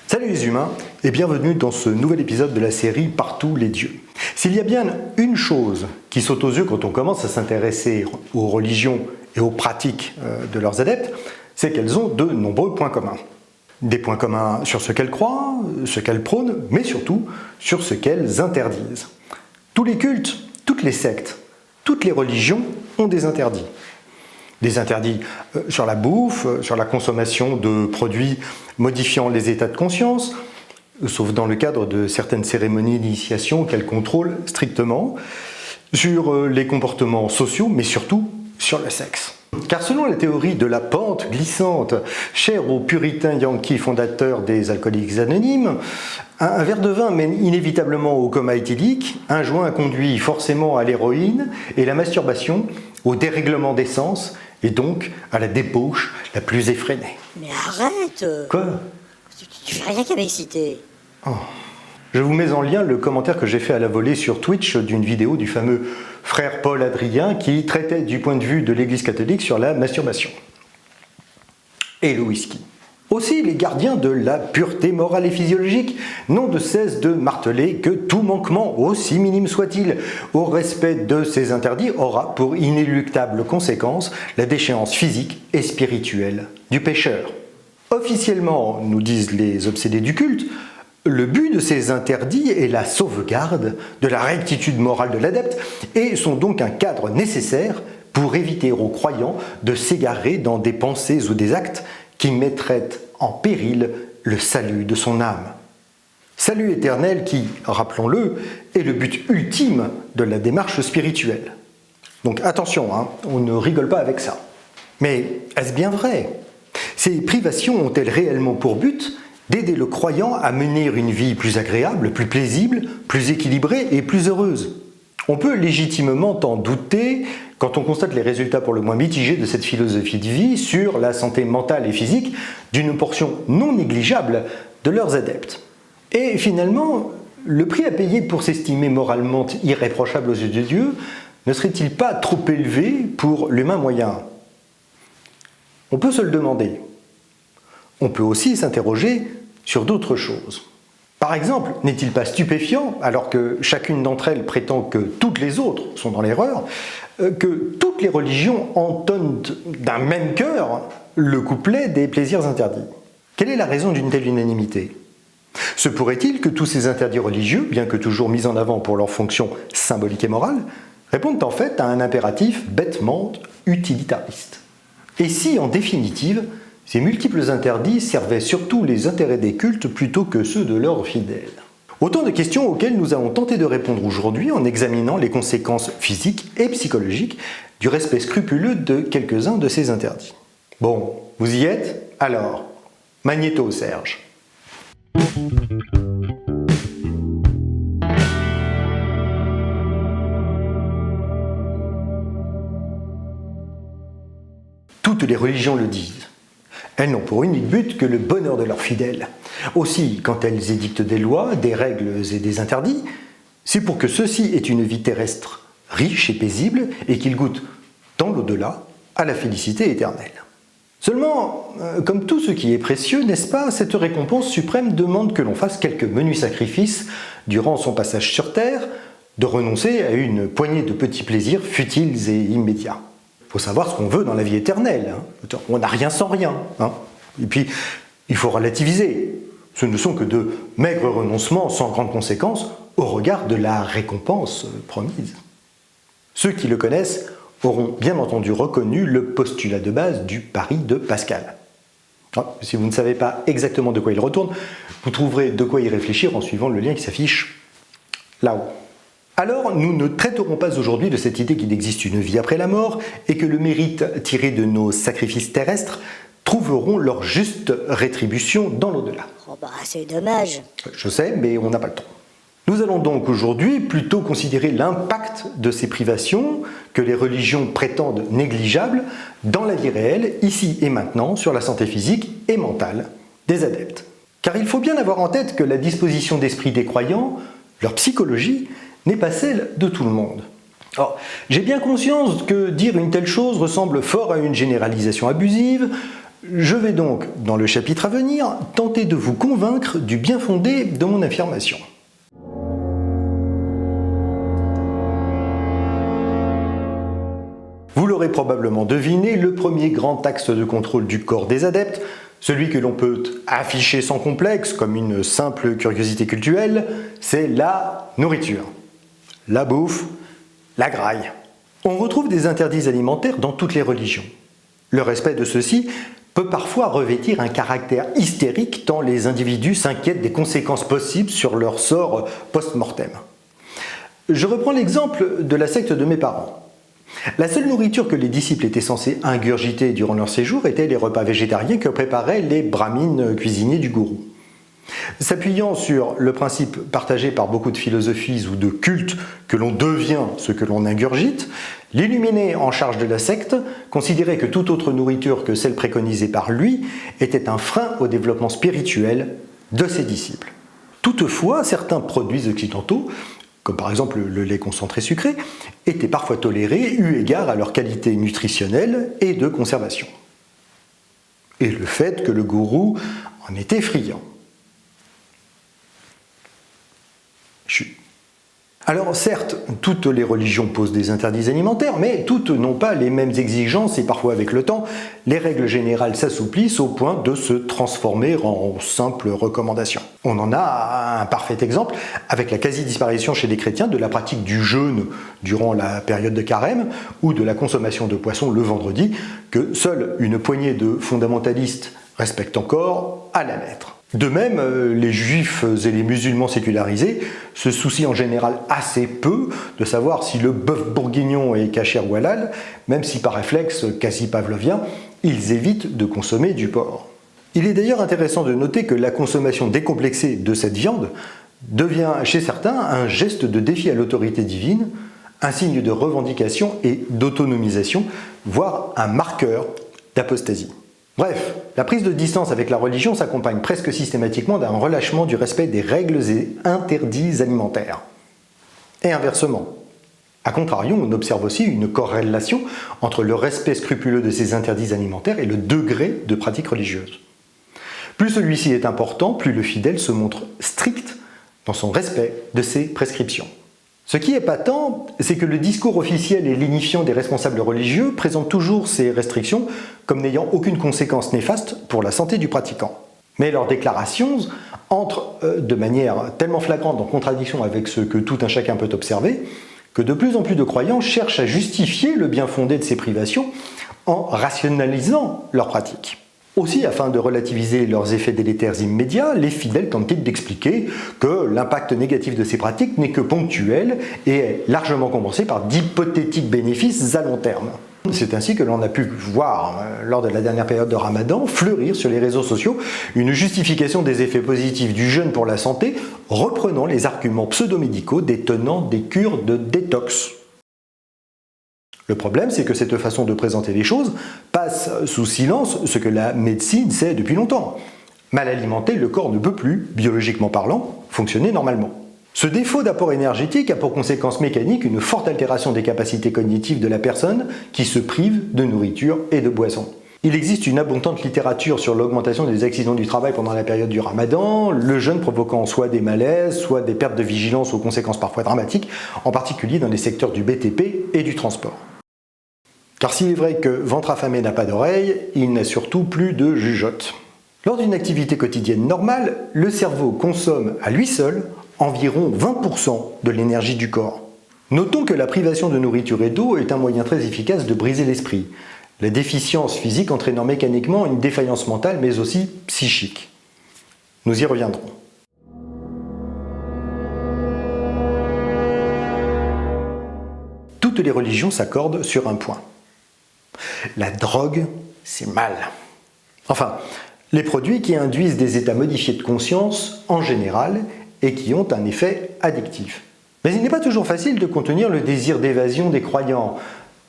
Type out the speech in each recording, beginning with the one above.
Salut les humains et bienvenue dans ce nouvel épisode de la série Partout les dieux. S'il y a bien une chose qui saute aux yeux quand on commence à s'intéresser aux religions et aux pratiques de leurs adeptes, c'est qu'elles ont de nombreux points communs. Des points communs sur ce qu'elles croient, ce qu'elles prônent, mais surtout sur ce qu'elles interdisent. Tous les cultes, toutes les sectes, toutes les religions ont des interdits. Des interdits sur la bouffe, sur la consommation de produits modifiant les états de conscience, sauf dans le cadre de certaines cérémonies d'initiation qu'elles contrôlent strictement, sur les comportements sociaux, mais surtout sur le sexe. Car selon la théorie de la pente glissante, chère au puritain yankee fondateur des Alcooliques Anonymes, un verre de vin mène inévitablement au coma éthylique, un joint conduit forcément à l'héroïne et la masturbation au dérèglement des sens et donc à la débauche la plus effrénée. Mais arrête! Quoi? Tu fais rien qu'à m'exciter. Oh. Je vous mets en lien le commentaire que j'ai fait à la volée sur Twitch d'une vidéo du fameux frère Paul Adrien qui traitait du point de vue de l'Église catholique sur la masturbation. Et le whisky. Aussi, les gardiens de la pureté morale et physiologique n'ont de cesse de marteler que tout manquement, aussi minime soit-il, au respect de ces interdits aura pour inéluctable conséquence la déchéance physique et spirituelle du pécheur. Officiellement, nous disent les obsédés du culte, le but de ces interdits est la sauvegarde de la rectitude morale de l'adepte et sont donc un cadre nécessaire pour éviter aux croyants de s'égarer dans des pensées ou des actes qui mettraient en péril le salut de son âme. Salut éternel qui, rappelons-le, est le but ultime de la démarche spirituelle. Donc attention, on ne rigole pas avec ça. Mais est-ce bien vrai? Ces privations ont-elles réellement pour but d'aider le croyant à mener une vie plus agréable, plus paisible, plus équilibrée et plus heureuse? On peut légitimement en douter quand on constate les résultats pour le moins mitigés de cette philosophie de vie sur la santé mentale et physique d'une portion non négligeable de leurs adeptes. Et finalement, le prix à payer pour s'estimer moralement irréprochable aux yeux de Dieu ne serait-il pas trop élevé pour l'humain moyen? On peut se le demander. On peut aussi s'interroger sur d'autres choses. Par exemple, n'est-il pas stupéfiant, alors que chacune d'entre elles prétend que toutes les autres sont dans l'erreur, que toutes les religions entonnent d'un même cœur le couplet des plaisirs interdits? Quelle est la raison d'une telle unanimité? Se pourrait-il que tous ces interdits religieux, bien que toujours mis en avant pour leur fonction symbolique et morale, répondent en fait à un impératif bêtement utilitariste? Et si, en définitive, ces multiples interdits servaient surtout les intérêts des cultes plutôt que ceux de leurs fidèles? Autant de questions auxquelles nous allons tenter de répondre aujourd'hui en examinant les conséquences physiques et psychologiques du respect scrupuleux de quelques-uns de ces interdits. Bon, vous y êtes? Alors, magnéto, Serge. Toutes les religions le disent. Elles n'ont pour unique but que le bonheur de leurs fidèles. Aussi, quand elles édictent des lois, des règles et des interdits, c'est pour que ceux-ci aient une vie terrestre riche et paisible et qu'ils goûtent dans l'au-delà à la félicité éternelle. Seulement, comme tout ce qui est précieux, n'est-ce pas, cette récompense suprême demande que l'on fasse quelques menus sacrifices durant son passage sur Terre, de renoncer à une poignée de petits plaisirs futiles et immédiats. Il faut savoir ce qu'on veut dans la vie éternelle. On n'a rien sans rien. Et puis, il faut relativiser. Ce ne sont que de maigres renoncements sans grandes conséquences au regard de la récompense promise. Ceux qui le connaissent auront bien entendu reconnu le postulat de base du pari de Pascal. Si vous ne savez pas exactement de quoi il retourne, vous trouverez de quoi y réfléchir en suivant le lien qui s'affiche là-haut. Alors, nous ne traiterons pas aujourd'hui de cette idée qu'il existe une vie après la mort et que le mérite tiré de nos sacrifices terrestres trouveront leur juste rétribution dans l'au-delà. Oh bah, c'est dommage. Je sais, mais on n'a pas le temps. Nous allons donc aujourd'hui plutôt considérer l'impact de ces privations que les religions prétendent négligeables dans la vie réelle, ici et maintenant, sur la santé physique et mentale des adeptes. Car il faut bien avoir en tête que la disposition d'esprit des croyants, leur psychologie, n'est pas celle de tout le monde. Alors, j'ai bien conscience que dire une telle chose ressemble fort à une généralisation abusive, Je vais donc, dans le chapitre à venir, tenter de vous convaincre du bien fondé de mon affirmation. Vous l'aurez probablement deviné, le premier grand axe de contrôle du corps des adeptes, celui que l'on peut afficher sans complexe comme une simple curiosité cultuelle, c'est la nourriture. La bouffe, la graille. On retrouve des interdits alimentaires dans toutes les religions. Le respect de ceux-ci peut parfois revêtir un caractère hystérique tant les individus s'inquiètent des conséquences possibles sur leur sort post-mortem. Je reprends l'exemple de la secte de mes parents. La seule nourriture que les disciples étaient censés ingurgiter durant leur séjour étaient les repas végétariens que préparaient les brahmines cuisiniers du gourou. S'appuyant sur le principe partagé par beaucoup de philosophies ou de cultes que l'on devient ce que l'on ingurgite, l'illuminé en charge de la secte considérait que toute autre nourriture que celle préconisée par lui était un frein au développement spirituel de ses disciples. Toutefois, certains produits occidentaux, comme par exemple le lait concentré sucré, étaient parfois tolérés eu égard à leur qualité nutritionnelle et de conservation. Et le fait que le gourou en était friand. Alors certes, toutes les religions posent des interdits alimentaires, mais toutes n'ont pas les mêmes exigences et parfois avec le temps, les règles générales s'assouplissent au point de se transformer en simples recommandations. On en a un parfait exemple avec la quasi-disparition chez les chrétiens de la pratique du jeûne durant la période de carême ou de la consommation de poissons le vendredi, que seule une poignée de fondamentalistes respectent encore à la lettre. De même, les juifs et les musulmans sécularisés se soucient en général assez peu de savoir si le bœuf bourguignon est kasher ou halal, même si par réflexe quasi pavlovien, ils évitent de consommer du porc. Il est d'ailleurs intéressant de noter que la consommation décomplexée de cette viande devient chez certains un geste de défi à l'autorité divine, un signe de revendication et d'autonomisation, voire un marqueur d'apostasie. Bref, la prise de distance avec la religion s'accompagne presque systématiquement d'un relâchement du respect des règles et interdits alimentaires. Et inversement. A contrario, on observe aussi une corrélation entre le respect scrupuleux de ces interdits alimentaires et le degré de pratique religieuse. Plus celui-ci est important, plus le fidèle se montre strict dans son respect de ses prescriptions. Ce qui est patent, c'est que le discours officiel et lénifiant des responsables religieux présente toujours ces restrictions comme n'ayant aucune conséquence néfaste pour la santé du pratiquant. Mais leurs déclarations entrent de manière tellement flagrante en contradiction avec ce que tout un chacun peut observer, que de plus en plus de croyants cherchent à justifier le bien fondé de ces privations en rationalisant leurs pratiques. Aussi, afin de relativiser leurs effets délétères immédiats, les fidèles tentent d'expliquer que l'impact négatif de ces pratiques n'est que ponctuel et est largement compensé par d'hypothétiques bénéfices à long terme. C'est ainsi que l'on a pu voir, lors de la dernière période de Ramadan, fleurir sur les réseaux sociaux une justification des effets positifs du jeûne pour la santé, reprenant les arguments pseudo-médicaux des tenants des cures de détox. Le problème, c'est que cette façon de présenter les choses passe sous silence ce que la médecine sait depuis longtemps. Mal alimenté, le corps ne peut plus, biologiquement parlant, fonctionner normalement. Ce défaut d'apport énergétique a pour conséquence mécanique une forte altération des capacités cognitives de la personne qui se prive de nourriture et de boissons. Il existe une abondante littérature sur l'augmentation des accidents du travail pendant la période du Ramadan, le jeûne provoquant soit des malaises, soit des pertes de vigilance aux conséquences parfois dramatiques, en particulier dans les secteurs du BTP et du transport. Car s'il est vrai que ventre affamé n'a pas d'oreille, il n'a surtout plus de jugeote. Lors d'une activité quotidienne normale, le cerveau consomme à lui seul environ 20% de l'énergie du corps. Notons que la privation de nourriture et d'eau est un moyen très efficace de briser l'esprit, la déficience physique entraînant mécaniquement une défaillance mentale mais aussi psychique. Nous y reviendrons. Toutes les religions s'accordent sur un point. La drogue, c'est mal. Enfin, les produits qui induisent des états modifiés de conscience en général et qui ont un effet addictif. Mais il n'est pas toujours facile de contenir le désir d'évasion des croyants,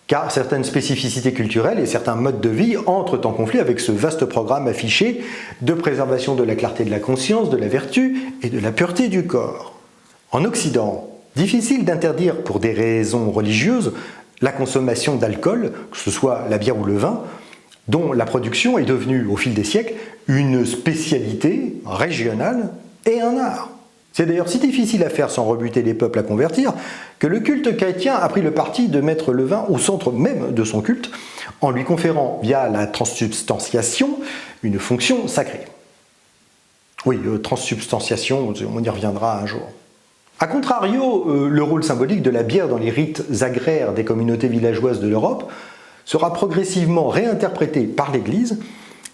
car certaines spécificités culturelles et certains modes de vie entrent en conflit avec ce vaste programme affiché de préservation de la clarté de la conscience, de la vertu et de la pureté du corps. En Occident, difficile d'interdire pour des raisons religieuses la consommation d'alcool, que ce soit la bière ou le vin, dont la production est devenue, au fil des siècles, une spécialité régionale et un art. C'est d'ailleurs si difficile à faire sans rebuter les peuples à convertir que le culte chrétien a pris le parti de mettre le vin au centre même de son culte en lui conférant, via la transsubstantiation, une fonction sacrée. Oui, transsubstantiation, on y reviendra un jour. A contrario, le rôle symbolique de la bière dans les rites agraires des communautés villageoises de l'Europe sera progressivement réinterprété par l'Église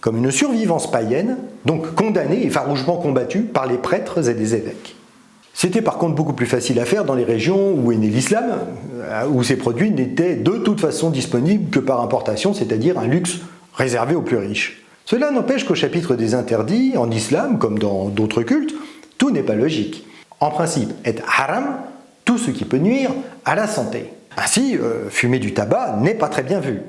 comme une survivance païenne, donc condamnée et farouchement combattue par les prêtres et les évêques. C'était par contre beaucoup plus facile à faire dans les régions où est né l'islam, où ces produits n'étaient de toute façon disponibles que par importation, c'est-à-dire un luxe réservé aux plus riches. Cela n'empêche qu'au chapitre des interdits, en islam comme dans d'autres cultes, tout n'est pas logique. En principe, est haram tout ce qui peut nuire à la santé. Ainsi, fumer du tabac n'est pas très bien vu.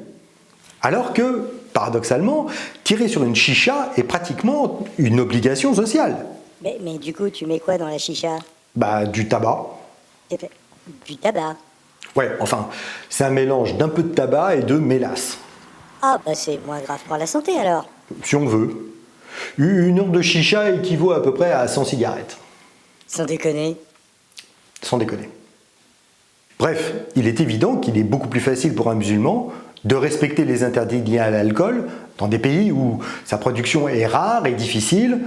Alors que, paradoxalement, tirer sur une chicha est pratiquement une obligation sociale. Mais du coup, tu mets quoi dans la chicha? Du tabac. Du tabac? Ouais, enfin, c'est un mélange d'un peu de tabac et de mélasse. Ah, c'est moins grave pour la santé alors. Si on veut. Une heure de chicha équivaut à peu près à 100 cigarettes. Sans déconner. Sans déconner. Bref, il est évident qu'il est beaucoup plus facile pour un musulman de respecter les interdits liés à l'alcool dans des pays où sa production est rare et difficile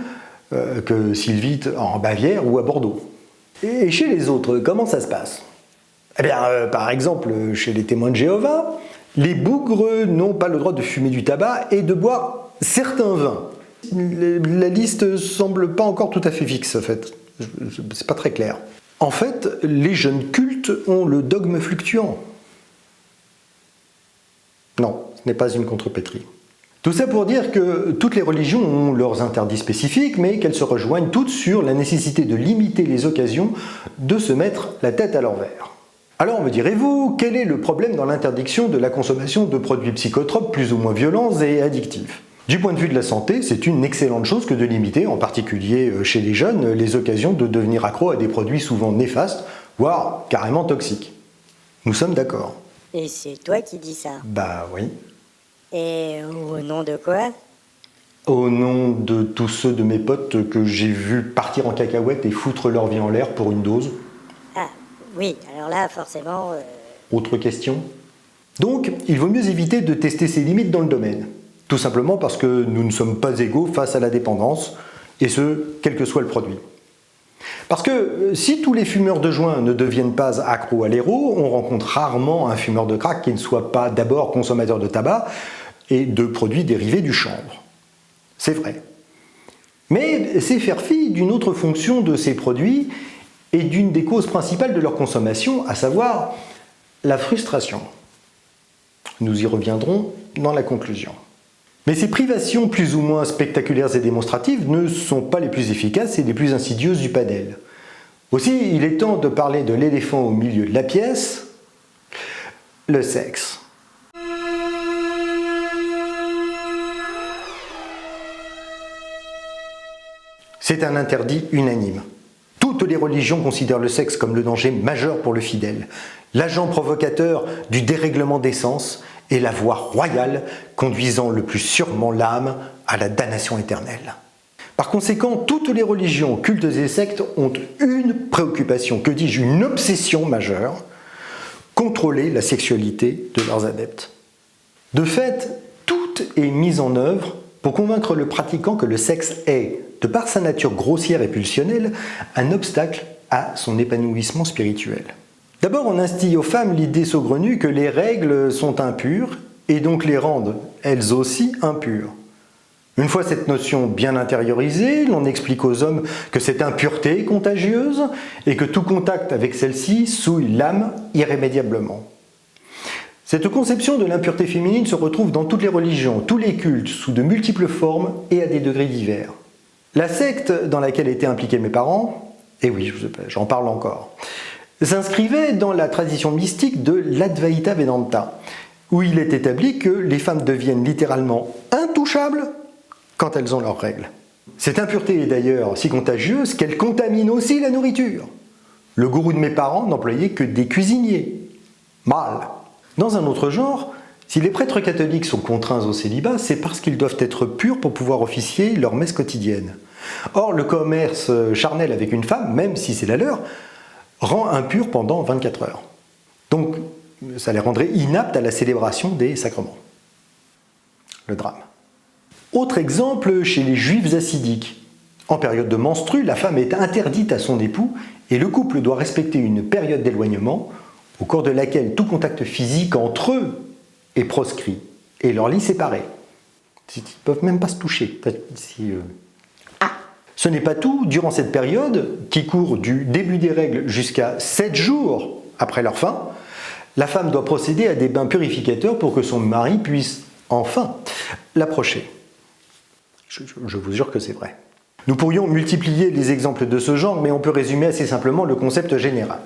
que s'il vit en Bavière ou à Bordeaux. Et chez les autres, comment ça se passe? Par exemple, chez les témoins de Jéhovah, les bougres n'ont pas le droit de fumer du tabac et de boire certains vins. La liste semble pas encore tout à fait fixe, en fait. C'est pas très clair. En fait, les jeunes cultes ont le dogme fluctuant. Non, ce n'est pas une contrepétrie. Tout ça pour dire que toutes les religions ont leurs interdits spécifiques, mais qu'elles se rejoignent toutes sur la nécessité de limiter les occasions de se mettre la tête à l'envers. Alors me direz-vous, quel est le problème dans l'interdiction de la consommation de produits psychotropes plus ou moins violents et addictifs? Du point de vue de la santé, c'est une excellente chose que de limiter, en particulier chez les jeunes, les occasions de devenir accro à des produits souvent néfastes, voire carrément toxiques. Nous sommes d'accord. Et c'est toi qui dis ça? Oui. Et au nom de quoi? Au nom de tous ceux de mes potes que j'ai vus partir en cacahuète et foutre leur vie en l'air pour une dose. Ah, oui, alors là, forcément... Autre question? Donc, il vaut mieux éviter de tester ses limites dans le domaine. Tout simplement parce que nous ne sommes pas égaux face à la dépendance, et ce, quel que soit le produit. Parce que si tous les fumeurs de joint ne deviennent pas accros à l'héros, on rencontre rarement un fumeur de crack qui ne soit pas d'abord consommateur de tabac et de produits dérivés du chanvre. C'est vrai. Mais c'est faire fi d'une autre fonction de ces produits et d'une des causes principales de leur consommation, à savoir la frustration. Nous y reviendrons dans la conclusion. Mais ces privations plus ou moins spectaculaires et démonstratives ne sont pas les plus efficaces et les plus insidieuses du panel. Aussi, il est temps de parler de l'éléphant au milieu de la pièce, le sexe. C'est un interdit unanime. Toutes les religions considèrent le sexe comme le danger majeur pour le fidèle, l'agent provocateur du dérèglement des sens et la voie royale conduisant le plus sûrement l'âme à la damnation éternelle. Par conséquent, toutes les religions, cultes et sectes ont une préoccupation, que dis-je, une obsession majeure, contrôler la sexualité de leurs adeptes. De fait, tout est mis en œuvre pour convaincre le pratiquant que le sexe est, de par sa nature grossière et pulsionnelle, un obstacle à son épanouissement spirituel. D'abord, on instille aux femmes l'idée saugrenue que les règles sont impures et donc les rendent, elles aussi, impures. Une fois cette notion bien intériorisée, l'on explique aux hommes que cette impureté est contagieuse et que tout contact avec celle-ci souille l'âme irrémédiablement. Cette conception de l'impureté féminine se retrouve dans toutes les religions, tous les cultes, sous de multiples formes et à des degrés divers. La secte dans laquelle étaient impliqués mes parents, et oui, j'en parle encore, s'inscrivait dans la tradition mystique de l'Advaita Vedanta, où il est établi que les femmes deviennent littéralement intouchables quand elles ont leurs règles. Cette impureté est d'ailleurs si contagieuse qu'elle contamine aussi la nourriture. Le gourou de mes parents n'employait que des cuisiniers. Mal. Dans un autre genre, Si les prêtres catholiques sont contraints au célibat, c'est parce qu'ils doivent être purs pour pouvoir officier leur messe quotidienne. Or, le commerce charnel avec une femme, même si c'est la leur, rend impurs pendant 24 heures. Donc, ça les rendrait inaptes à la célébration des sacrements. Le drame. Autre exemple chez les juifs hassidiques. En période de menstrue, la femme est interdite à son époux et le couple doit respecter une période d'éloignement au cours de laquelle tout contact physique entre eux est proscrit et leur lit séparé. Ils ne peuvent même pas se toucher. Ce n'est pas tout. Durant cette période, qui court du début des règles jusqu'à 7 jours après leur fin, la femme doit procéder à des bains purificateurs pour que son mari puisse enfin l'approcher. Je vous jure que c'est vrai. Nous pourrions multiplier les exemples de ce genre, mais on peut résumer assez simplement le concept général.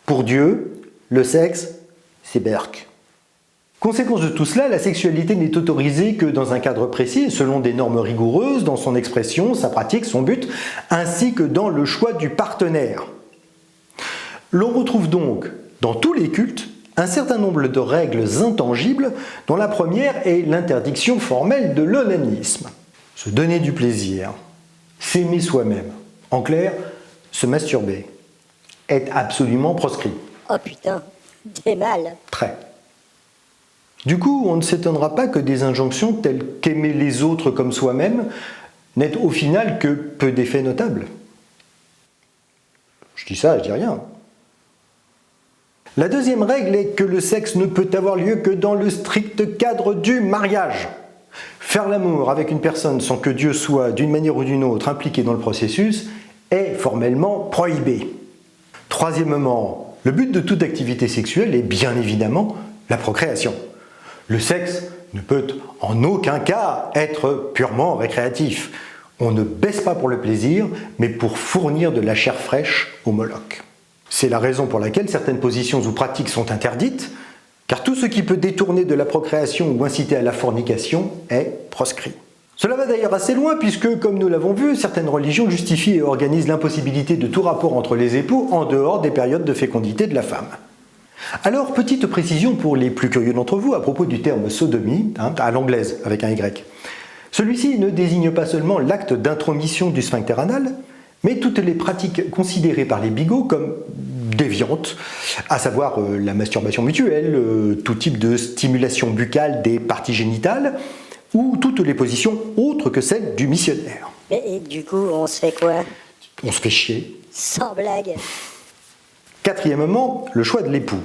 Pour Dieu, le sexe, c'est berk. Conséquence de tout cela, la sexualité n'est autorisée que dans un cadre précis, selon des normes rigoureuses, dans son expression, sa pratique, son but, ainsi que dans le choix du partenaire. L'on retrouve donc, dans tous les cultes, un certain nombre de règles intangibles, dont la première est l'interdiction formelle de l'onanisme. Se donner du plaisir, s'aimer soi-même, en clair, se masturber, est absolument proscrit. Oh putain, t'es mal. Très. Du coup, on ne s'étonnera pas que des injonctions telles qu'aimer les autres comme soi-même n'aient au final que peu d'effets notables. Je dis ça, je dis rien. La deuxième règle est que le sexe ne peut avoir lieu que dans le strict cadre du mariage. Faire l'amour avec une personne sans que Dieu soit, d'une manière ou d'une autre, impliqué dans le processus est formellement prohibé. Troisièmement, le but de toute activité sexuelle est bien évidemment la procréation. Le sexe ne peut en aucun cas être purement récréatif. On ne baisse pas pour le plaisir, mais pour fournir de la chair fraîche au Moloch. C'est la raison pour laquelle certaines positions ou pratiques sont interdites, car tout ce qui peut détourner de la procréation ou inciter à la fornication est proscrit. Cela va d'ailleurs assez loin puisque, comme nous l'avons vu, certaines religions justifient et organisent l'impossibilité de tout rapport entre les époux en dehors des périodes de fécondité de la femme. Alors, petite précision pour les plus curieux d'entre vous à propos du terme sodomie, à l'anglaise avec un Y. Celui-ci ne désigne pas seulement l'acte d'intromission du sphincter anal, mais toutes les pratiques considérées par les bigots comme déviantes, à savoir la masturbation mutuelle, tout type de stimulation buccale des parties génitales, ou toutes les positions autres que celles du missionnaire. Et du coup, on se fait quoi? On se fait chier. Sans blague. Quatrièmement, le choix de l'époux.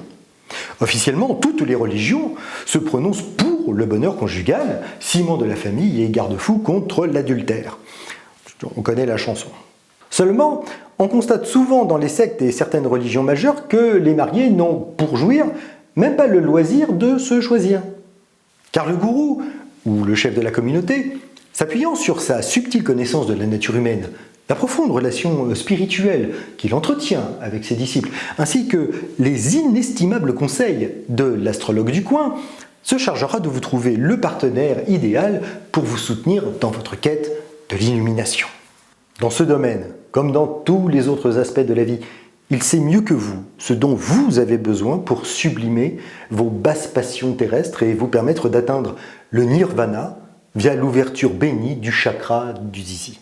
Officiellement, toutes les religions se prononcent pour le bonheur conjugal, ciment de la famille et garde-fou contre l'adultère. On connaît la chanson. Seulement, on constate souvent dans les sectes et certaines religions majeures que les mariés n'ont, pour jouir, même pas le loisir de se choisir. Car le gourou, ou le chef de la communauté, s'appuyant sur sa subtile connaissance de la nature humaine, la profonde relation spirituelle qu'il entretient avec ses disciples, ainsi que les inestimables conseils de l'astrologue du coin, se chargera de vous trouver le partenaire idéal pour vous soutenir dans votre quête de l'illumination. Dans ce domaine, comme dans tous les autres aspects de la vie, il sait mieux que vous ce dont vous avez besoin pour sublimer vos basses passions terrestres et vous permettre d'atteindre le nirvana via l'ouverture bénie du chakra du zizi.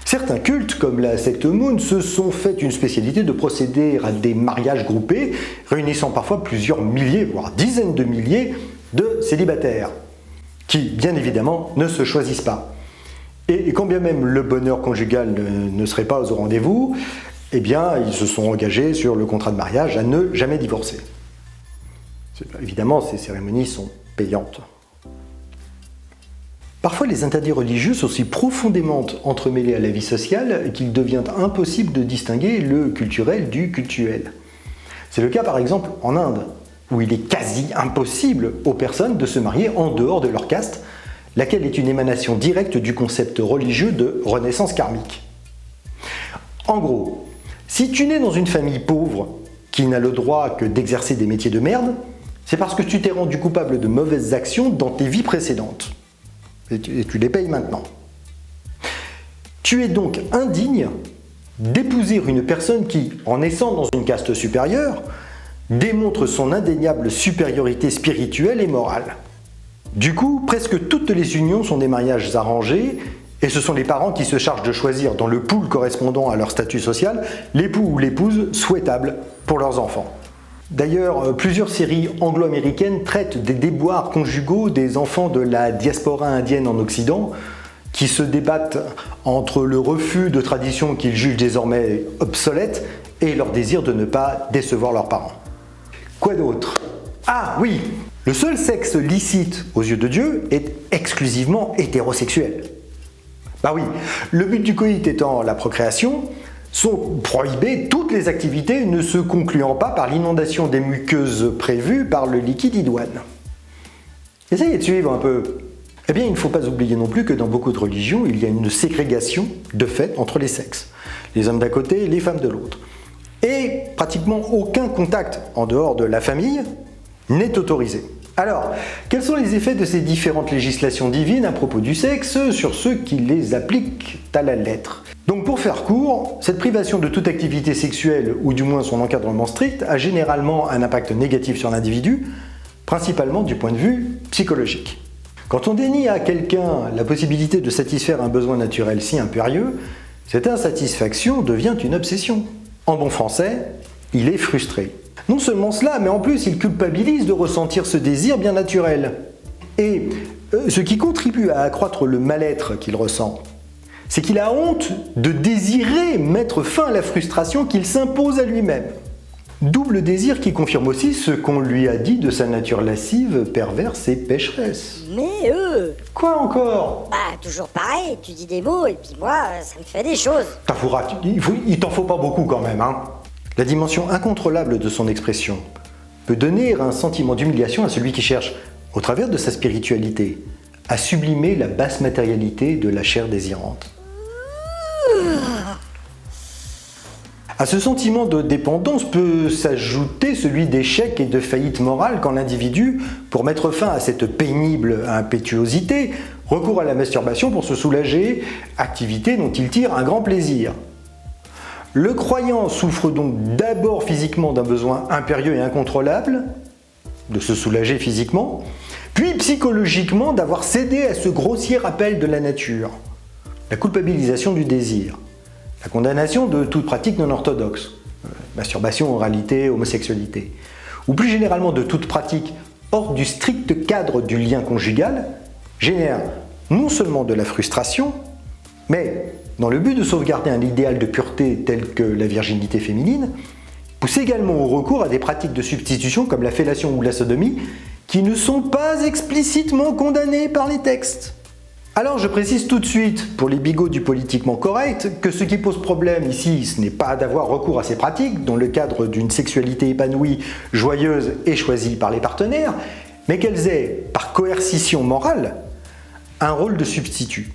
Certains cultes, comme la secte Moon, se sont fait une spécialité de procéder à des mariages groupés, réunissant parfois plusieurs milliers, voire dizaines de milliers de célibataires, qui, bien évidemment, ne se choisissent pas. Et quand bien même le bonheur conjugal ne serait pas au rendez-vous, eh bien, ils se sont engagés sur le contrat de mariage à ne jamais divorcer. Évidemment, ces cérémonies sont payantes. Parfois, les interdits religieux sont si profondément entremêlés à la vie sociale qu'il devient impossible de distinguer le culturel du cultuel. C'est le cas par exemple en Inde, où il est quasi impossible aux personnes de se marier en dehors de leur caste, laquelle est une émanation directe du concept religieux de renaissance karmique. En gros, Si tu nais dans une famille pauvre, qui n'a le droit que d'exercer des métiers de merde, c'est parce que tu t'es rendu coupable de mauvaises actions dans tes vies précédentes. Et tu les payes maintenant. Tu es donc indigne d'épouser une personne qui, en naissant dans une caste supérieure, démontre son indéniable supériorité spirituelle et morale. Du coup, presque toutes les unions sont des mariages arrangés, et ce sont les parents qui se chargent de choisir dans le pool correspondant à leur statut social l'époux ou l'épouse souhaitable pour leurs enfants. D'ailleurs, plusieurs séries anglo-américaines traitent des déboires conjugaux des enfants de la diaspora indienne en Occident, qui se débattent entre le refus de traditions qu'ils jugent désormais obsolètes et leur désir de ne pas décevoir leurs parents. Quoi d'autre? Ah oui, le seul sexe licite aux yeux de Dieu est exclusivement hétérosexuel. Bah oui, le but du coït étant la procréation, sont prohibées toutes les activités ne se concluant pas par l'inondation des muqueuses prévues par le liquide idoine. Essayez de suivre un peu. Eh bien, il ne faut pas oublier non plus que dans beaucoup de religions, il y a une ségrégation de fait entre les sexes. Les hommes d'un côté, les femmes de l'autre. Et pratiquement aucun contact en dehors de la famille n'est autorisé. Alors, quels sont les effets de ces différentes législations divines à propos du sexe sur ceux qui les appliquent à la lettre? Donc pour faire court, cette privation de toute activité sexuelle, ou du moins son encadrement strict, a généralement un impact négatif sur l'individu, principalement du point de vue psychologique. Quand on dénie à quelqu'un la possibilité de satisfaire un besoin naturel si impérieux, cette insatisfaction devient une obsession. En bon français, il est frustré. Non seulement cela, mais en plus il culpabilise de ressentir ce désir bien naturel. Et ce qui contribue à accroître le mal-être qu'il ressent, c'est qu'il a honte de désirer mettre fin à la frustration qu'il s'impose à lui-même. Double désir qui confirme aussi ce qu'on lui a dit de sa nature lascive, perverse et pécheresse. Mais Quoi encore? bah toujours pareil, tu dis des mots et puis moi, ça me fait des choses. Tafoura, il t'en faut pas beaucoup quand même, hein. La dimension incontrôlable de son expression peut donner un sentiment d'humiliation à celui qui cherche, au travers de sa spiritualité, à sublimer la basse matérialité de la chair désirante. À ce sentiment de dépendance peut s'ajouter celui d'échec et de faillite morale quand l'individu, pour mettre fin à cette pénible impétuosité, recourt à la masturbation pour se soulager, activité dont il tire un grand plaisir. Le croyant souffre donc d'abord physiquement d'un besoin impérieux et incontrôlable, de se soulager physiquement, puis psychologiquement d'avoir cédé à ce grossier rappel de la nature, la culpabilisation du désir, la condamnation de toute pratique non orthodoxe, masturbation, oralité, homosexualité, ou plus généralement de toute pratique hors du strict cadre du lien conjugal, génère non seulement de la frustration, mais dans le but de sauvegarder un idéal de pureté tel que la virginité féminine, pousse également au recours à des pratiques de substitution comme la fellation ou la sodomie, qui ne sont pas explicitement condamnées par les textes. Alors je précise tout de suite, pour les bigots du politiquement correct, que ce qui pose problème ici, ce n'est pas d'avoir recours à ces pratiques dans le cadre d'une sexualité épanouie, joyeuse et choisie par les partenaires, mais qu'elles aient, par coercition morale, un rôle de substitut.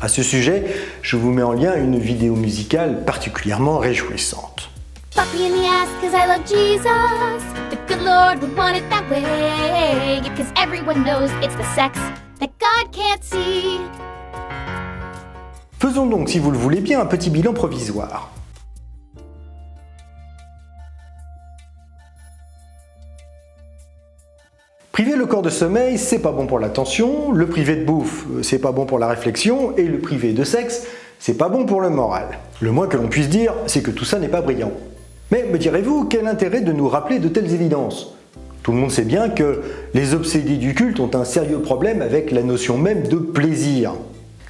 À ce sujet, je vous mets en lien une vidéo musicale particulièrement réjouissante. Fuck me in the ass cause I love Jesus. The good Lord would want it that way. Cause everyone knows it's the sex that God can't see. Faisons donc, si vous le voulez bien, un petit bilan provisoire. Priver le corps de sommeil, c'est pas bon pour l'attention, le priver de bouffe, c'est pas bon pour la réflexion, et le priver de sexe, c'est pas bon pour le moral. Le moins que l'on puisse dire, c'est que tout ça n'est pas brillant. Mais me direz-vous, quel intérêt de nous rappeler de telles évidences? Tout le monde sait bien que les obsédés du culte ont un sérieux problème avec la notion même de plaisir.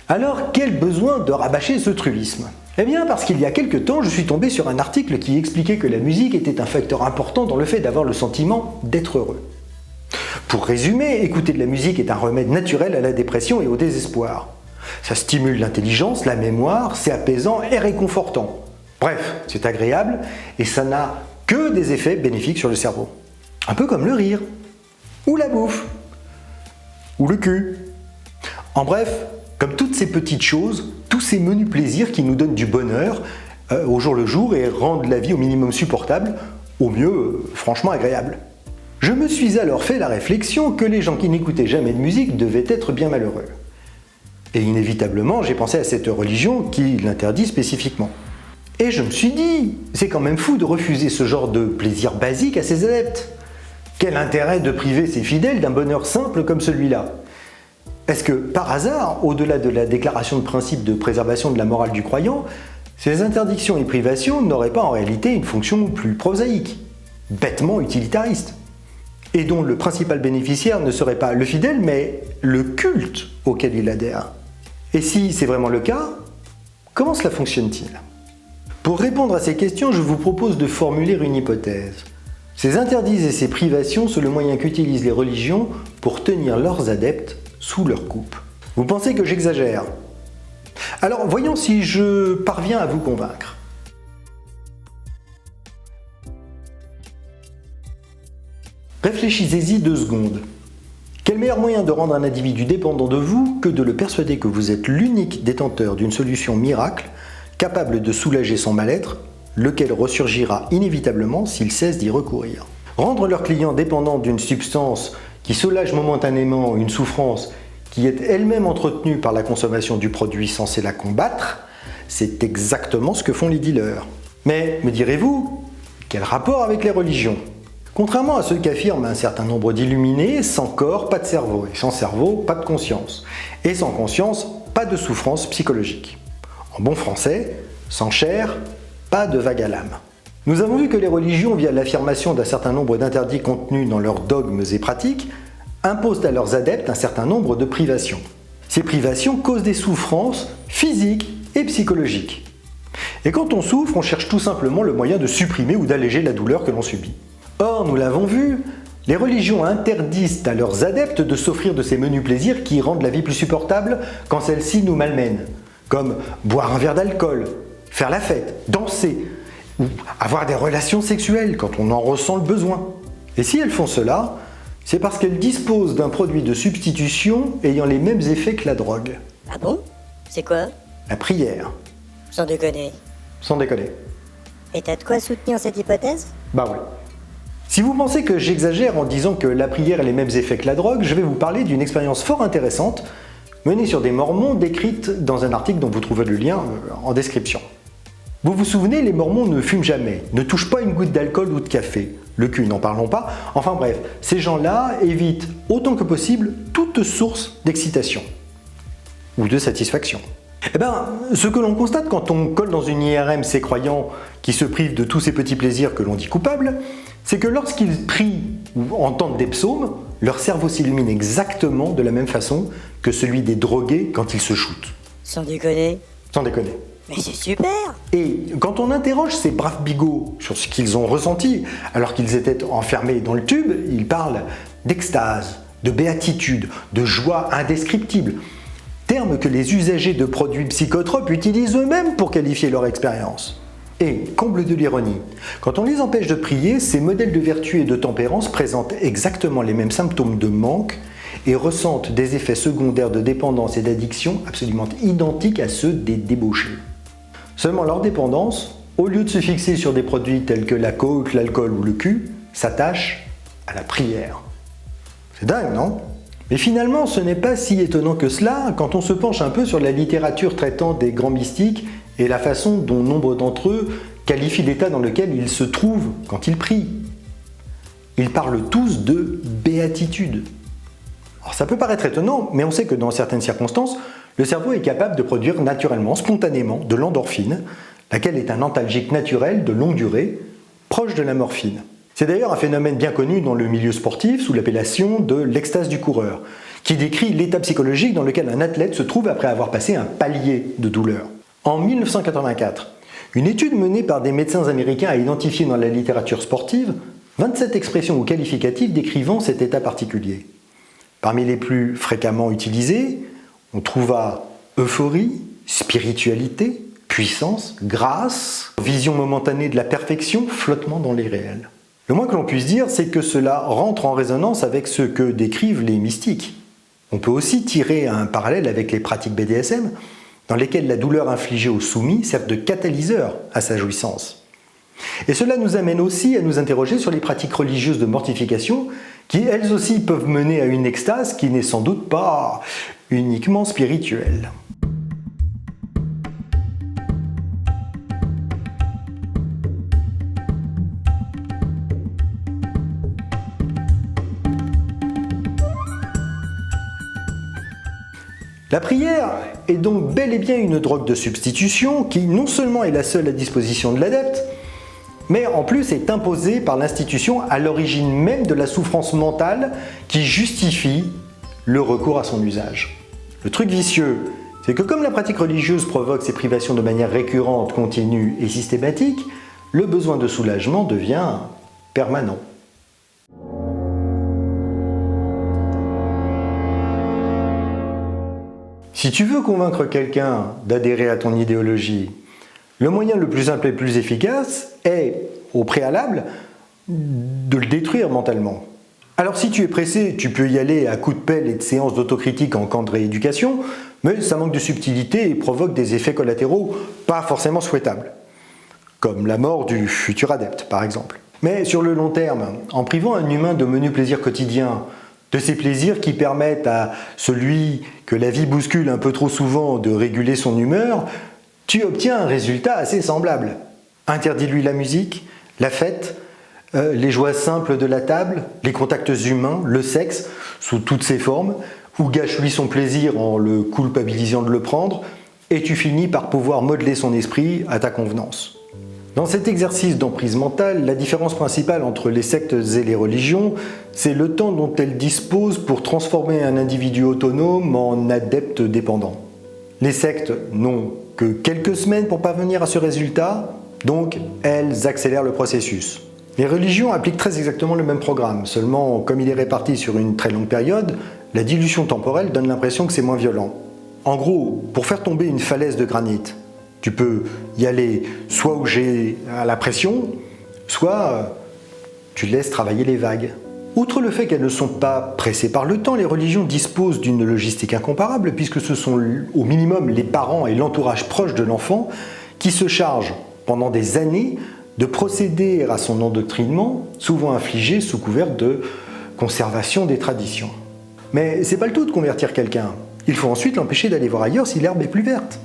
Alors, quel besoin de rabâcher ce truisme? Eh bien, parce qu'il y a quelque temps, je suis tombé sur un article qui expliquait que la musique était un facteur important dans le fait d'avoir le sentiment d'être heureux. Pour résumer, écouter de la musique est un remède naturel à la dépression et au désespoir. Ça stimule l'intelligence, la mémoire, c'est apaisant et réconfortant. Bref, c'est agréable et ça n'a que des effets bénéfiques sur le cerveau. Un peu comme le rire, ou la bouffe, ou le cul. En bref, comme toutes ces petites choses, tous ces menus plaisirs qui nous donnent du bonheur, au jour le jour et rendre la vie au minimum supportable, au mieux franchement agréable. Je me suis alors fait la réflexion que les gens qui n'écoutaient jamais de musique devaient être bien malheureux. Et inévitablement, j'ai pensé à cette religion qui l'interdit spécifiquement. Et je me suis dit, c'est quand même fou de refuser ce genre de plaisir basique à ses adeptes. Quel intérêt de priver ses fidèles d'un bonheur simple comme celui-là? Est-ce que, par hasard, au-delà de la déclaration de principe de préservation de la morale du croyant, ces interdictions et privations n'auraient pas en réalité une fonction plus prosaïque, bêtement utilitariste, et dont le principal bénéficiaire ne serait pas le fidèle, mais le culte auquel il adhère? Et si c'est vraiment le cas, comment cela fonctionne-t-il? Pour répondre à ces questions, je vous propose de formuler une hypothèse. Ces interdits et ces privations sont le moyen qu'utilisent les religions pour tenir leurs adeptes sous leur coupe. Vous pensez que j'exagère? Alors voyons si je parviens à vous convaincre. Réfléchissez-y 2 secondes. Quel meilleur moyen de rendre un individu dépendant de vous que de le persuader que vous êtes l'unique détenteur d'une solution miracle capable de soulager son mal-être, lequel ressurgira inévitablement s'il cesse d'y recourir. Rendre leurs clients dépendants d'une substance qui soulage momentanément une souffrance qui est elle-même entretenue par la consommation du produit censé la combattre, c'est exactement ce que font les dealers. Mais, me direz-vous, quel rapport avec les religions? Contrairement à ce qu'affirment un certain nombre d'illuminés, sans corps, pas de cerveau, et sans cerveau, pas de conscience, et sans conscience, pas de souffrance psychologique. En bon français, sans chair, pas de vague à l'âme. Nous avons vu que les religions, via l'affirmation d'un certain nombre d'interdits contenus dans leurs dogmes et pratiques, imposent à leurs adeptes un certain nombre de privations. Ces privations causent des souffrances physiques et psychologiques. Et quand on souffre, on cherche tout simplement le moyen de supprimer ou d'alléger la douleur que l'on subit. Or, nous l'avons vu, les religions interdisent à leurs adeptes de s'offrir de ces menus plaisirs qui rendent la vie plus supportable quand celle-ci nous malmène, comme boire un verre d'alcool, faire la fête, danser, ou avoir des relations sexuelles quand on en ressent le besoin. Et si elles font cela, c'est parce qu'elles disposent d'un produit de substitution ayant les mêmes effets que la drogue. Ah bon? C'est quoi? La prière. Sans déconner. Sans déconner. Et t'as de quoi soutenir cette hypothèse? Bah ouais. Si vous pensez que j'exagère en disant que la prière a les mêmes effets que la drogue, je vais vous parler d'une expérience fort intéressante menée sur des mormons décrite dans un article dont vous trouverez le lien en description. Vous vous souvenez, les mormons ne fument jamais, ne touchent pas une goutte d'alcool ou de café, le cul n'en parlons pas, enfin bref, ces gens-là évitent autant que possible toute source d'excitation ou de satisfaction. Eh bien, ce que l'on constate quand on colle dans une IRM ces croyants qui se privent de tous ces petits plaisirs que l'on dit coupables, c'est que lorsqu'ils prient ou entendent des psaumes, leur cerveau s'illumine exactement de la même façon que celui des drogués quand ils se shootent. Sans déconner. Sans déconner. Mais c'est super! Et quand on interroge ces braves bigots sur ce qu'ils ont ressenti alors qu'ils étaient enfermés dans le tube, ils parlent d'extase, de béatitude, de joie indescriptible, termes que les usagers de produits psychotropes utilisent eux-mêmes pour qualifier leur expérience. Et, comble de l'ironie, quand on les empêche de prier, ces modèles de vertu et de tempérance présentent exactement les mêmes symptômes de manque et ressentent des effets secondaires de dépendance et d'addiction absolument identiques à ceux des débauchés. Seulement leur dépendance, au lieu de se fixer sur des produits tels que la coke, l'alcool ou le cul, s'attache à la prière. C'est dingue, non? Mais finalement, ce n'est pas si étonnant que cela quand on se penche un peu sur la littérature traitant des grands mystiques et la façon dont nombre d'entre eux qualifient l'état dans lequel ils se trouvent quand ils prient. Ils parlent tous de béatitude. Alors ça peut paraître étonnant, mais on sait que dans certaines circonstances, le cerveau est capable de produire naturellement, spontanément, de l'endorphine, laquelle est un antalgique naturel de longue durée, proche de la morphine. C'est d'ailleurs un phénomène bien connu dans le milieu sportif sous l'appellation de l'extase du coureur, qui décrit l'état psychologique dans lequel un athlète se trouve après avoir passé un palier de douleur. En 1984, une étude menée par des médecins américains a identifié dans la littérature sportive 27 expressions ou qualificatifs décrivant cet état particulier. Parmi les plus fréquemment utilisés, on trouva euphorie, spiritualité, puissance, grâce, vision momentanée de la perfection, flottement dans l'irréel. Le moins que l'on puisse dire, c'est que cela rentre en résonance avec ce que décrivent les mystiques. On peut aussi tirer un parallèle avec les pratiques BDSM, dans lesquels la douleur infligée au soumis sert de catalyseur à sa jouissance. Et cela nous amène aussi à nous interroger sur les pratiques religieuses de mortification qui, elles aussi, peuvent mener à une extase qui n'est sans doute pas uniquement spirituelle. La prière est donc bel et bien une drogue de substitution qui non seulement est la seule à disposition de l'adepte, mais en plus est imposée par l'institution à l'origine même de la souffrance mentale qui justifie le recours à son usage. Le truc vicieux, c'est que comme la pratique religieuse provoque ces privations de manière récurrente, continue et systématique, le besoin de soulagement devient permanent. Si tu veux convaincre quelqu'un d'adhérer à ton idéologie, le moyen le plus simple et le plus efficace est, au préalable, de le détruire mentalement. Alors si tu es pressé, tu peux y aller à coups de pelle et de séances d'autocritique en camp de rééducation, mais ça manque de subtilité et provoque des effets collatéraux pas forcément souhaitables, comme la mort du futur adepte par exemple. Mais sur le long terme, en privant un humain de menus plaisirs quotidiens, de ces plaisirs qui permettent à celui que la vie bouscule un peu trop souvent de réguler son humeur, tu obtiens un résultat assez semblable. Interdis-lui la musique, la fête, les joies simples de la table, les contacts humains, le sexe, sous toutes ses formes, ou gâche-lui son plaisir en le culpabilisant de le prendre, et tu finis par pouvoir modeler son esprit à ta convenance. Dans cet exercice d'emprise mentale, la différence principale entre les sectes et les religions, c'est le temps dont elles disposent pour transformer un individu autonome en adepte dépendant. Les sectes n'ont que quelques semaines pour parvenir à ce résultat, donc elles accélèrent le processus. Les religions appliquent très exactement le même programme, seulement comme il est réparti sur une très longue période, la dilution temporelle donne l'impression que c'est moins violent. En gros, pour faire tomber une falaise de granit, tu peux y aller soit où j'ai la pression, soit tu laisses travailler les vagues. Outre le fait qu'elles ne sont pas pressées par le temps, les religions disposent d'une logistique incomparable puisque ce sont au minimum les parents et l'entourage proche de l'enfant qui se chargent pendant des années de procéder à son endoctrinement, souvent infligé sous couvert de conservation des traditions. Mais c'est pas le tout de convertir quelqu'un. Il faut ensuite l'empêcher d'aller voir ailleurs si l'herbe est plus verte.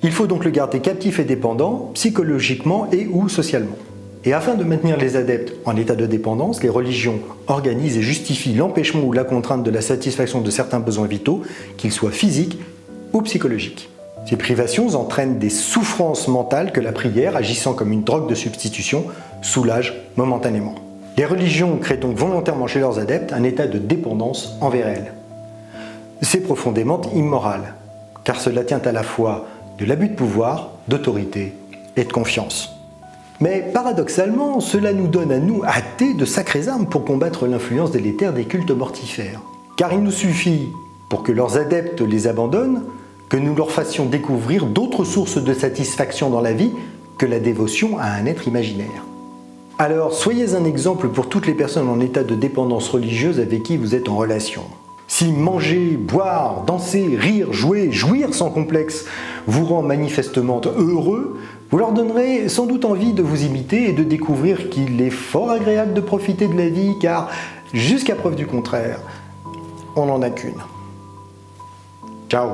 Il faut donc le garder captif et dépendant, psychologiquement et ou socialement. Et afin de maintenir les adeptes en état de dépendance, les religions organisent et justifient l'empêchement ou la contrainte de la satisfaction de certains besoins vitaux, qu'ils soient physiques ou psychologiques. Ces privations entraînent des souffrances mentales que la prière, agissant comme une drogue de substitution, soulage momentanément. Les religions créent donc volontairement chez leurs adeptes un état de dépendance envers elles. C'est profondément immoral, car cela tient à la fois de l'abus de pouvoir, d'autorité et de confiance. Mais paradoxalement, cela nous donne à nous, athées, de sacrées armes pour combattre l'influence délétère des cultes mortifères. Car il nous suffit, pour que leurs adeptes les abandonnent, que nous leur fassions découvrir d'autres sources de satisfaction dans la vie que la dévotion à un être imaginaire. Alors, soyez un exemple pour toutes les personnes en état de dépendance religieuse avec qui vous êtes en relation. Si manger, boire, danser, rire, jouer, jouir sans complexe vous rend manifestement heureux, vous leur donnerez sans doute envie de vous imiter et de découvrir qu'il est fort agréable de profiter de la vie car, jusqu'à preuve du contraire, on n'en a qu'une. Ciao.